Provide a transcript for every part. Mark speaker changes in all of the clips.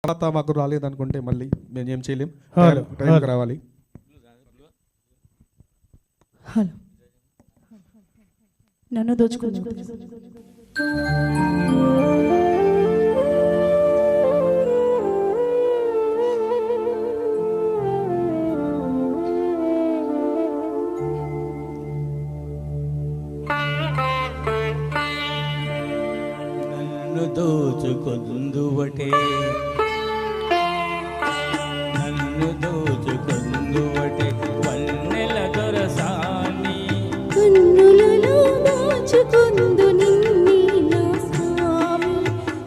Speaker 1: తర్వాత మాకు రాలేదనుకుంటే మళ్ళీ మేము ఏం చేయలేం, టైంకి రావాలి.
Speaker 2: హలో, నన్ను దోచుకున్నావు.
Speaker 3: నన్ను దోచుకొందువటే, నన్ను దోచుకొందువటే వన్నెల దొరసాని.
Speaker 2: కన్నులలో దాచుకొందు నిన్నే నా స్వామి,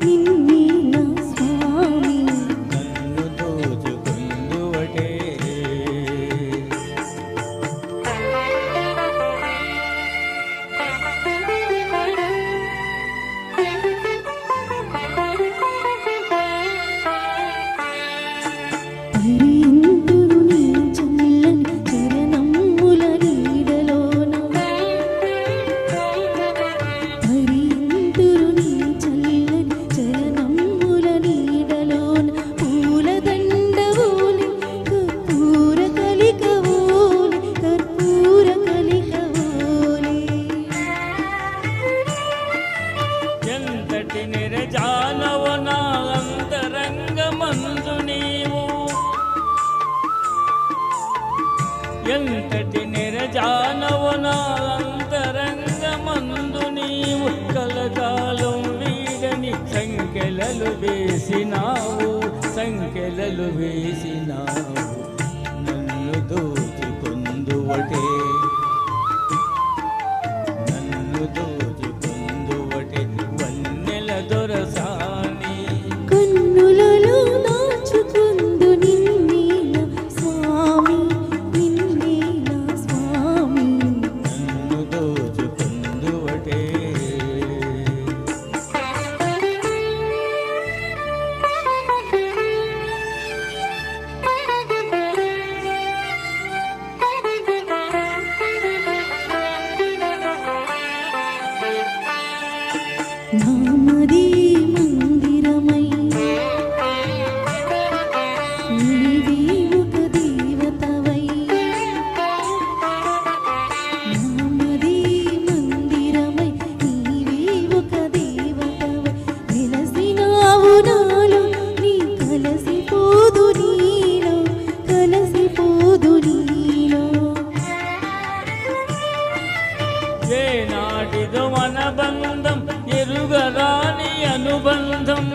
Speaker 2: నిన్నే నా స్వామి.
Speaker 3: నన్ను దోచుకొందువటే,
Speaker 2: హరింతురు నీ చల్లని చరణముల నీడలోన, హరింతురు నీ చల్లని చరణముల నీడలోన. పూలదండవోలి కర్పూర కలికవోలి, కర్పూర కలికవోలి.
Speaker 3: ఎంతటి నిరజానవు నా అంతరంగమందు నీవు, ఎంతటి నిరజానవు నా అంతరంగమందు నీవు. కలకాలం వీడని సంకెలలు వేసినావు, సంకెలలు వేసినావు. నన్ను దోచుకొందువటే, నన్ను దోచుకొందువటే వన్నెల దొరసాని.
Speaker 2: కన్నులలో దాచుకొందు నిన్నే నా స్వామి, నిన్నే నా స్వామి.
Speaker 3: నన్ను దోచుకొందువటే,
Speaker 2: నామది మందిరమై నీవే ఒక దేవతవై, నామది మందిరమై నీవే ఒక దేవతవై. వెలసినావు నాలో, నీ కలసిపోదు నీలో, కలసిపోదు నీలో.
Speaker 3: ఏనాటిదో మన బంధం ఎరుగరాని అనుబంధం,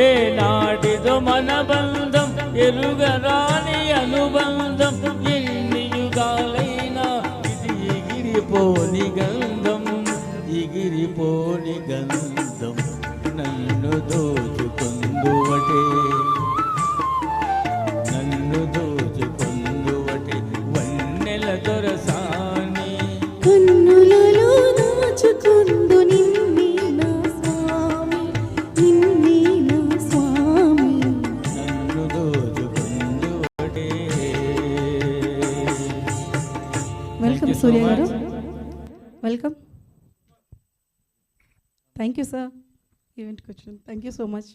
Speaker 3: ఏనాటిదో మన బంధం ఎరుగరాని అనుబంధం. ఎన్ని యుగాలైనా ఇది ఎగిరిపోని గంధం, ఎగిరిపోని గంధం. నన్ను దోచుకొందువటే, నన్ను దోచుకొందువటే వన్నెల దొరసాని.
Speaker 2: కన్నులలో దాచుకొందు నిన్నే నా స్వామి, నిన్నే నా స్వామి.
Speaker 3: నన్ను దోచుకొందువటే.
Speaker 2: వెల్కమ్ సూర్య గారు, వెల్కమ్. థ్యాంక్ యూ సార్, ఈవెంట్కి వచ్చిన థ్యాంక్ యూ సో మచ్.